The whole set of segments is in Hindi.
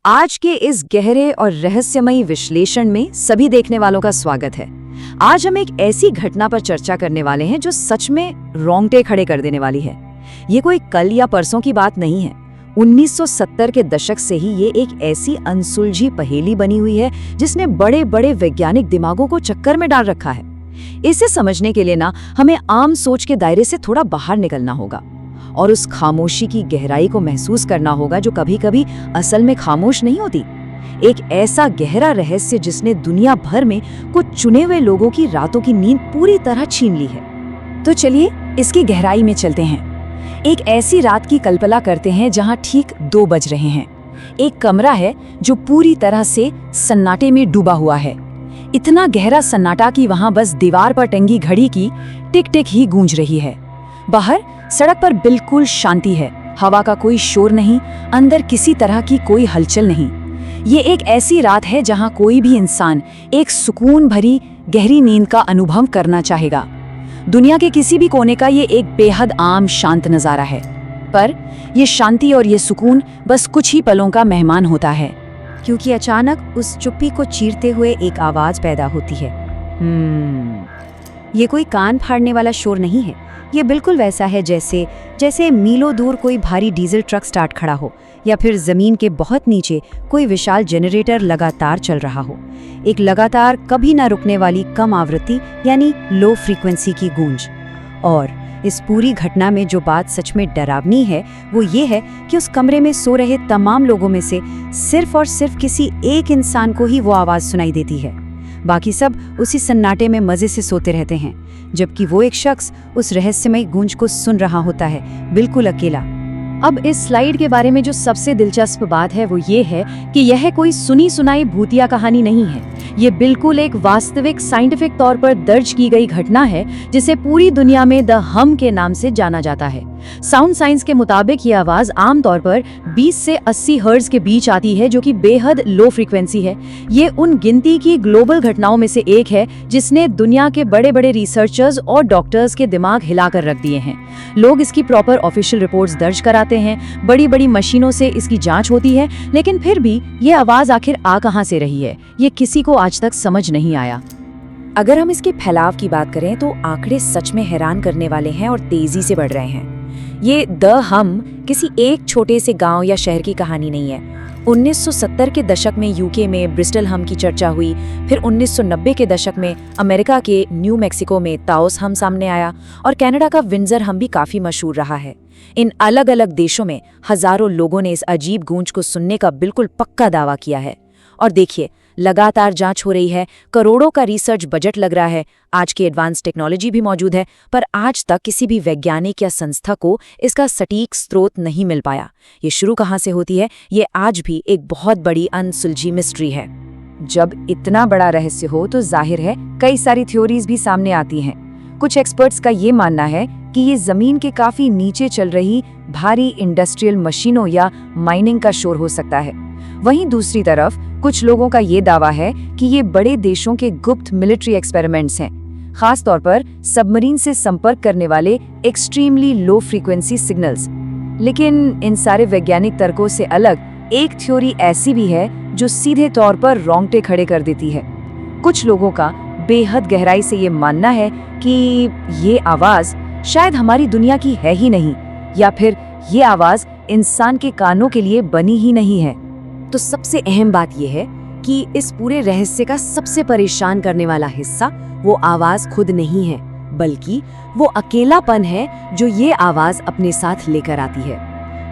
आज के इस गहरे और रहस्यमयी विश्लेषण में सभी देखने वालों का स्वागत है। आज हम एक ऐसी घटना पर चर्चा करने वाले हैं जो सच में रोंगटे खड़े कर देने वाली है। ये कोई कल या परसों की बात नहीं है। 1970 के दशक से ही ये एक ऐसी अनसुलझी पहेली बनी हुई है जिसने बड़े बड़े वैज्ञानिक दिमागों को चक्कर में डाल रखा है। इसे समझने के लिए हमें आम सोच के दायरे से थोड़ा बाहर निकलना होगा और उस खामोशी की गहराई को महसूस करना होगा जो कभी कभी असल में खामोश नहीं होती। एक ऐसा गहरा रहस्य जिसने दुनिया भर में कुछ चुने हुए लोगों की रातों की नींद पूरी तरह छीन ली है। तो चलिए इसकी गहराई में चलते हैं। एक ऐसी रात की कल्पना करते हैं जहां ठीक 2 बज रहे हैं। एक कमरा है जो पूरी तरह से सन्नाटे में डूबा हुआ है। इतना गहरा सन्नाटा कि वहां बस दीवार पर टंगी घड़ी की टिक टिक ही गूंज रही है। बाहर सड़क पर बिल्कुल शांति है, हवा का कोई शोर नहीं, अंदर किसी तरह की कोई हलचल नहीं। ये एक ऐसी रात है जहां कोई भी इंसान एक सुकून भरी गहरी नींद का अनुभव करना चाहेगा। दुनिया के किसी भी कोने का ये एक बेहद आम शांत नज़ारा है, पर ये शांति और ये सुकून बस कुछ ही पलों का मेहमान होता है, क्योंकि अचानक उस चुप्पी को चीरते हुए एक आवाज़ पैदा होती है। ये कोई कान फाड़ने वाला शोर नहीं है। ये बिल्कुल वैसा है जैसे मीलों दूर कोई भारी डीजल ट्रक स्टार्ट खड़ा हो या फिर जमीन के बहुत नीचे कोई विशाल जनरेटर लगातार चल रहा हो। एक लगातार कभी ना रुकने वाली कम आवृत्ति यानी लो फ्रीक्वेंसी की गूंज। और इस पूरी घटना में जो बात सच में डरावनी है वो ये है कि उस कमरे में सो रहे तमाम लोगों में से सिर्फ और सिर्फ किसी एक इंसान को ही वो आवाज़ सुनाई देती है। बाकी सब उसी सन्नाटे में मजे से सोते रहते हैं, जबकि वो एक शख्स उस रहस्यमय गूंज को सुन रहा होता है, बिल्कुल अकेला। अब इस स्लाइड के बारे में जो सबसे दिलचस्प बात है वो ये है कि यह कोई सुनी सुनाई भूतिया कहानी नहीं है। ये बिल्कुल एक वास्तविक साइंटिफिक तौर पर दर्ज की गई घटना है जिसे पूरी दुनिया में द हम के नाम से जाना जाता है। साउंड साइंस के मुताबिक ये आवाज़ आमतौर पर 20 से 80 हर्ट्ज के बीच आती है, जो कि बेहद लो फ्रीक्वेंसी है। ये उन गिनती की ग्लोबल घटनाओं में से एक है जिसने दुनिया के बड़े बड़े रिसर्चर्स और डॉक्टर्स के दिमाग हिलाकर रख दिए हैं। लोग इसकी प्रॉपर ऑफिशियल रिपोर्ट्स दर्ज कराते हैं, बड़ी बड़ी मशीनों से इसकी जांच होती है, लेकिन फिर भी ये आवाज़ आखिर आ कहाँ से रही है, ये किसी को आज तक समझ नहीं आया। अगर हम इसके फैलाव की बात करें तो आंकड़े सच में हैरान करने वाले हैं और तेजी से बढ़ रहे हैं। ये द हम किसी एक छोटे से गांव या शहर की कहानी नहीं है। 1970 के दशक में यूके में ब्रिस्टल हम की चर्चा हुई, फिर 1990 के दशक में अमेरिका के न्यू मैक्सिको में ताओस हम सामने आया और कनाडा का विंडसर हम भी काफ़ी मशहूर रहा है। इन अलग अलग देशों में हज़ारों लोगों ने इस अजीब गूंज को सुनने का बिल्कुल पक्का दावा किया है। और देखिए, लगातार जांच हो रही है, करोड़ों का रिसर्च बजट लग रहा है, आज की एडवांस टेक्नोलॉजी भी मौजूद है, पर आज तक किसी भी वैज्ञानिक या संस्था को इसका सटीक स्रोत नहीं मिल पाया। ये शुरू कहाँ से होती है, ये आज भी एक बहुत बड़ी अनसुलझी मिस्ट्री है। जब इतना बड़ा रहस्य हो तो जाहिर है कई सारी थ्योरीज भी सामने आती हैं। कुछ एक्सपर्ट्स का ये मानना है कि ये जमीन के काफी नीचे चल रही भारी इंडस्ट्रियल मशीनों या माइनिंग का शोर हो सकता है। वहीं दूसरी तरफ कुछ लोगों का ये दावा है कि ये बड़े देशों के गुप्त मिलिट्री एक्सपेरिमेंट्स हैं, खास तौर पर सबमरीन से संपर्क करने वाले एक्सट्रीमली लो फ्रीक्वेंसी सिग्नल्स। लेकिन इन सारे वैज्ञानिक तर्कों से अलग एक थ्योरी ऐसी भी है जो सीधे तौर पर रोंगटे खड़े कर देती है। कुछ लोगों का बेहद गहराई से ये मानना है कि ये आवाज़ शायद हमारी दुनिया की है ही नहीं, या फिर ये आवाज़ इंसान के कानों के लिए बनी ही नहीं है। तो सबसे अहम बात यह है कि इस पूरे रहस्य का सबसे परेशान करने वाला हिस्सा वो आवाज़ खुद नहीं है, बल्कि वो अकेलापन है जो ये आवाज़ अपने साथ लेकर आती है।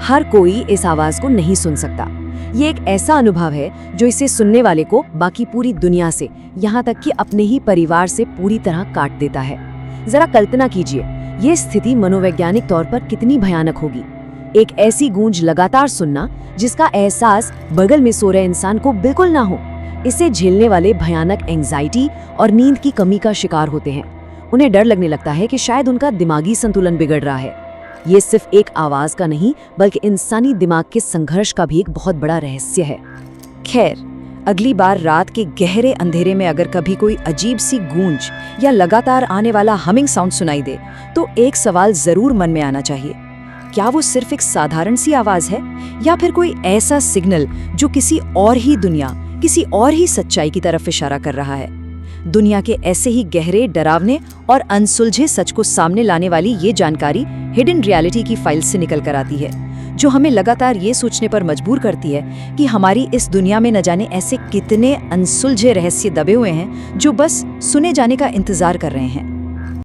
हर कोई इस आवाज़ को नहीं सुन सकता। ये एक ऐसा अनुभव है जो इसे सुनने वाले को बाकी पूरी दुनिया से, यहाँ तक कि अपने ही परिवार से पूरी तरह काट देता है। जरा कल्पना कीजिए, ये स्थिति मनोवैज्ञानिक तौर पर कितनी भयानक होगी। एक ऐसी गूंज लगातार सुनना जिसका एहसास बगल में सो रहे इंसान को बिल्कुल ना हो। इसे झेलने वाले भयानक एंजाइटी और नींद की कमी का शिकार होते हैं। उन्हें डर लगने लगता है कि शायद उनका दिमागी संतुलन बिगड़ रहा है। ये सिर्फ एक आवाज का नहीं, बल्कि इंसानी दिमाग के संघर्ष का भी एक बहुत बड़ा रहस्य है। खैर, अगली बार रात के गहरे अंधेरे में अगर कभी कोई अजीब सी गूंज या लगातार आने वाला हमिंग साउंड सुनाई दे, तो एक सवाल जरूर मन में आना चाहिए। क्या वो सिर्फ एक साधारण सी आवाज है या फिर कोई ऐसा सिग्नल जो किसी और ही दुनिया, किसी और ही सच्चाई की तरफ इशारा कर रहा है। दुनिया के ऐसे ही गहरे, डरावने और अनसुलझे सच को सामने लाने वाली ये जानकारी हिडन रियलिटी की फाइल से निकल कर आती है, जो हमें लगातार ये सोचने पर मजबूर करती है कि हमारी इस दुनिया में न जाने ऐसे कितने अनसुलझे रहस्य दबे हुए हैं जो बस सुने जाने का इंतजार कर रहे हैं।